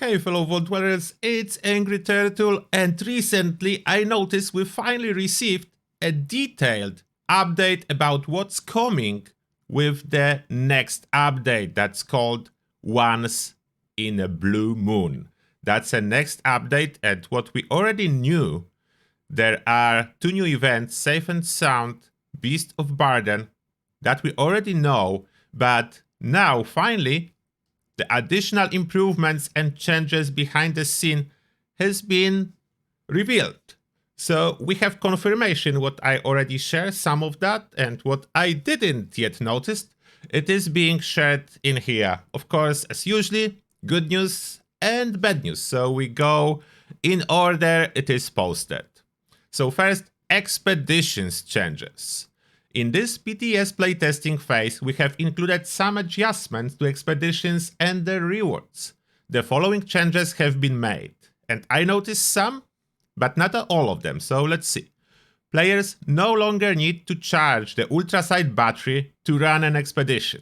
Hey fellow Vault Dwellers, it's Angry Turtle, and recently I noticed we finally received a detailed update about what's coming with the next update that's called Once in a Blue Moon. That's a next update, and what we already knew, there are two new events, Safe and Sound, Beast of Burden, that we already know, but now finally the additional improvements and changes behind the scene has been revealed. So we have confirmation what I already shared, some of that, and what I didn't yet notice, it is being shared in here. Of course, as usually, good news and bad news. So we go in order it is posted. So first, expeditions changes. In this PTS playtesting phase, we have included some adjustments to expeditions and their rewards. The following changes have been made, and I noticed some, but not all of them, so let's see. Players no longer need to charge the Ultrasight battery to run an expedition.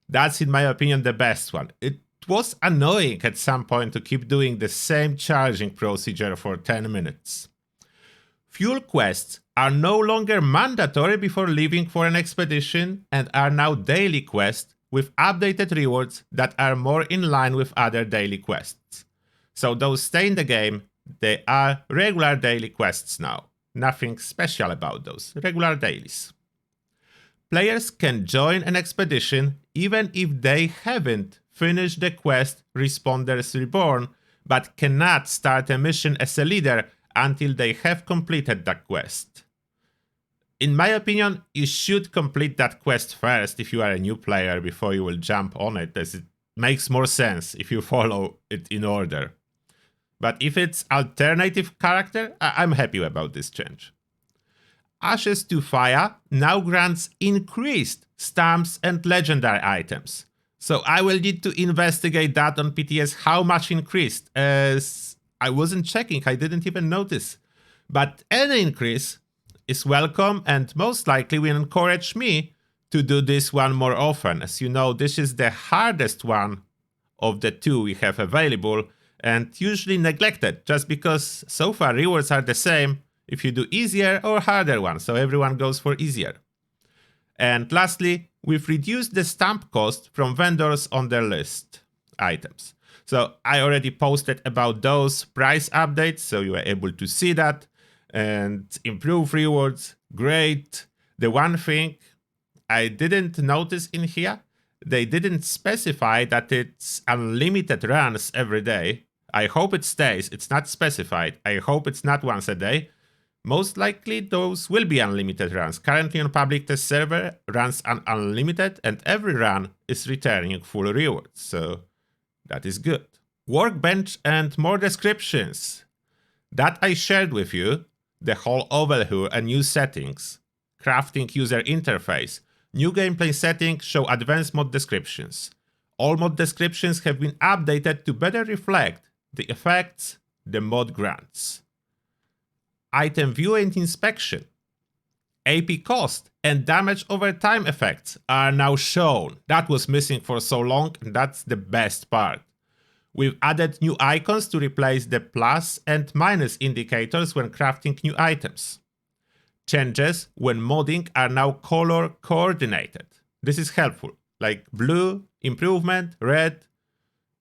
That's in my opinion the best one. It was annoying at some point to keep doing the same charging procedure for 10 minutes. Fuel quests are no longer mandatory before leaving for an expedition and are now daily quests with updated rewards that are more in line with other daily quests. So those stay in the game, they are regular daily quests now. Nothing special about those, regular dailies. Players can join an expedition even if they haven't finished the quest Responders Reborn, but cannot start a mission as a leader until they have completed that quest. In my opinion, you should complete that quest first if you are a new player before you will jump on it, as it makes more sense if you follow it in order. But if it's alternative character, I'm happy about this change. Ashes to Fire now grants increased stamps and legendary items. So I will need to investigate that on PTS how much increased, as I wasn't checking, I didn't even notice. But any increase is welcome and most likely will encourage me to do this one more often. As you know, this is the hardest one of the two we have available and usually neglected just because so far rewards are the same if you do easier or harder one, so everyone goes for easier. And lastly, we've reduced the stamp cost from vendors on their list items. So I already posted about those price updates, so you were able to see that and improve rewards. Great. The one thing I didn't notice in here, they didn't specify that it's unlimited runs every day. I hope it stays. It's not specified. I hope it's not once a day. Most likely those will be unlimited runs. Currently on public test server, runs are unlimited and every run is returning full rewards. So that is good. Workbench and more descriptions. That I shared with you, the whole overhaul and new settings. Crafting user interface. New gameplay settings show advanced mod descriptions. All mod descriptions have been updated to better reflect the effects the mod grants. Item view and inspection. AP cost and damage over time effects are now shown. That was missing for so long, and that's the best part. We've added new icons to replace the plus and minus indicators when crafting new items. Changes when modding are now color coordinated. This is helpful, like blue, improvement, red,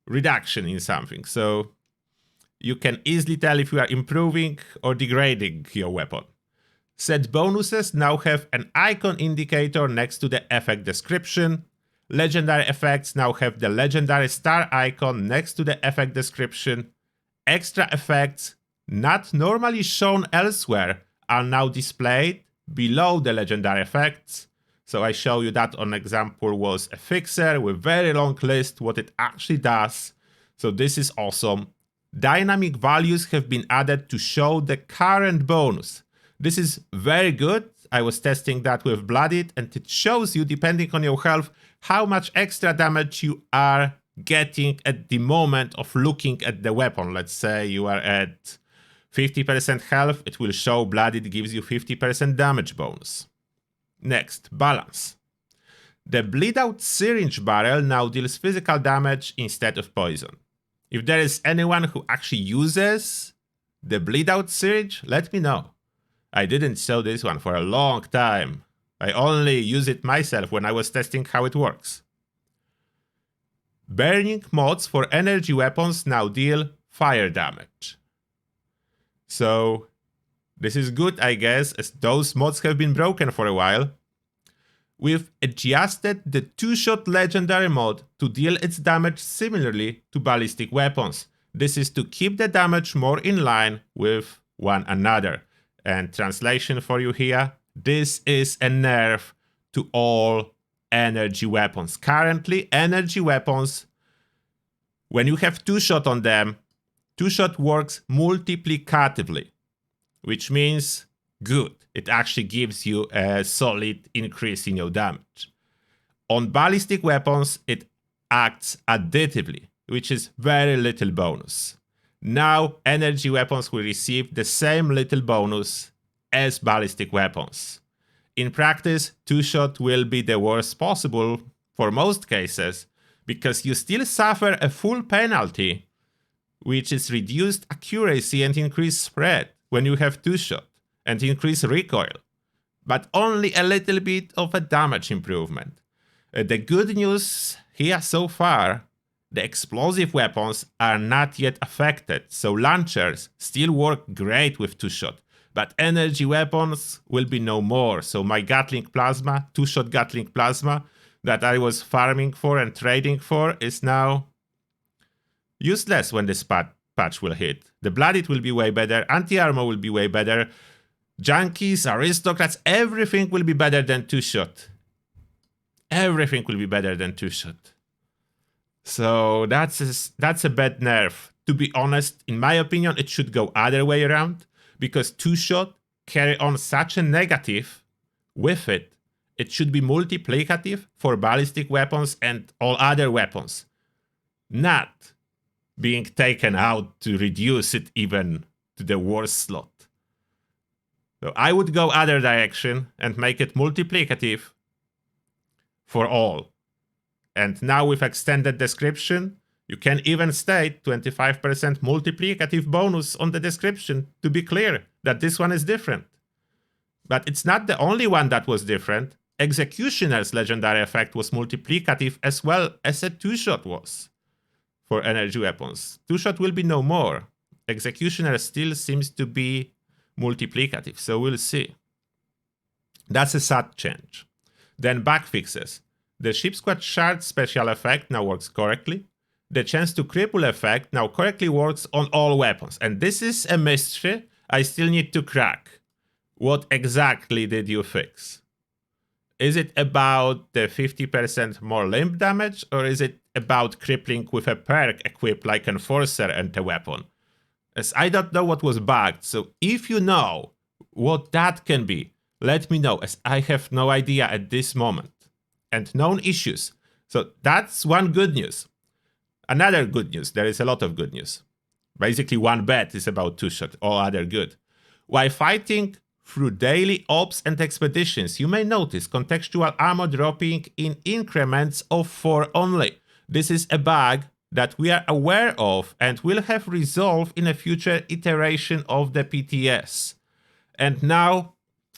reduction in something. So you can easily tell if you are improving or degrading your weapon. Set bonuses now have an icon indicator next to the effect description. Legendary effects now have the legendary star icon next to the effect description. Extra effects, not normally shown elsewhere, are now displayed below the legendary effects. So I show you that on example was a fixer with very long list what it actually does. So this is awesome. Dynamic values have been added to show the current bonus. This is very good. I was testing that with Blooded and it shows you, depending on your health, how much extra damage you are getting at the moment of looking at the weapon. Let's say you are at 50% health, it will show Blooded gives you 50% damage bonus. Next, balance. The bleed out syringe barrel now deals physical damage instead of poison. If there is anyone who actually uses the bleed out surge, let me know. I didn't show this one for a long time. I only use it myself when I was testing how it works. Burning mods for energy weapons now deal fire damage. So this is good, I guess, as those mods have been broken for a while. We've adjusted the 2-shot legendary mod to deal its damage similarly to ballistic weapons. This is to keep the damage more in line with one another. And translation for you here, this is a nerf to all energy weapons. Currently, energy weapons, when you have 2-shot on them, 2-shot works multiplicatively, which means good. It actually gives you a solid increase in your damage. On ballistic weapons, it acts additively, which is very little bonus. Now, energy weapons will receive the same little bonus as ballistic weapons. In practice, 2-shot will be the worst possible for most cases, because you still suffer a full penalty, which is reduced accuracy and increased spread when you have 2-shot, and increased recoil, but only a little bit of a damage improvement. The good news here so far, the explosive weapons are not yet affected, so launchers still work great with 2-shot, but energy weapons will be no more. So my Gatling Plasma, 2-shot Gatling Plasma, that I was farming for and trading for is now useless when this patch will hit. The Blooded will be way better, anti-armor will be way better, junkies, aristocrats, everything will be better than 2-shot. Everything will be better than 2-shot. So that's a bad nerf. To be honest, in my opinion, it should go other way around, because 2-shot carry on such a negative with it. It should be multiplicative for ballistic weapons and all other weapons, not being taken out to reduce it even to the worst slot. So I would go other direction and make it multiplicative for all. And now with extended description, you can even state 25% multiplicative bonus on the description to be clear that this one is different. But it's not the only one that was different. Executioner's legendary effect was multiplicative as well as a 2-shot was for energy weapons. 2-shot will be no more. Executioner still seems to be multiplicative, so we'll see. That's a sad change. Then bug fixes. The Ship Squad Shard special effect now works correctly. The chance to cripple effect now correctly works on all weapons. And this is a mystery I still need to crack. What exactly did you fix? Is it about the 50% more limb damage, or is it about crippling with a perk equipped like Enforcer and a weapon? As I don't know what was bugged, so if you know what that can be, let me know, as I have no idea at this moment. And known issues. So that's one good news. Another good news, there is a lot of good news. Basically one bad is about 2-shot, all other good. While fighting through daily ops and expeditions, you may notice contextual armor dropping in increments of 4 only. This is a bug that we are aware of and will have resolved in a future iteration of the PTS. And now,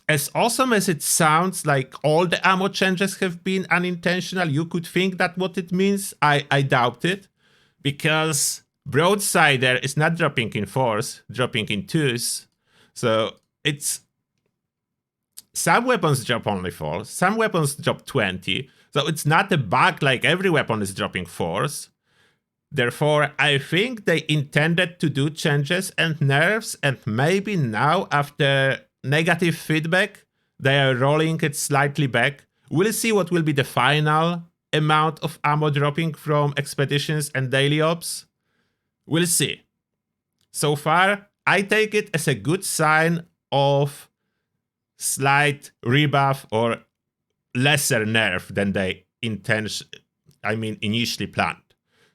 as awesome as it sounds, like all the ammo changes have been unintentional, you could think that what it means, I doubt it, because Broadsider is not dropping in 4s, dropping in 2s. So it's some weapons drop only 4, some weapons drop 20. So it's not a bug like every weapon is dropping 4s. Therefore, I think they intended to do changes and nerfs, and maybe now after negative feedback, they are rolling it slightly back. We'll see what will be the final amount of ammo dropping from expeditions and daily ops. We'll see. So far, I take it as a good sign of slight rebuff or lesser nerf than they initially planned.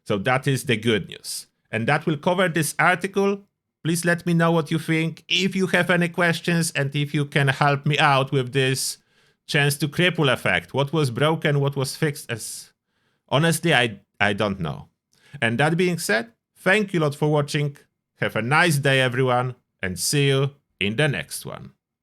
So that is the good news. And that will cover this article. Please let me know what you think, if you have any questions, and if you can help me out with this chance to cripple effect. What was broken, what was fixed, as honestly, I don't know. And that being said, Thank you a lot for watching. Have a nice day, everyone, and see you in the next one.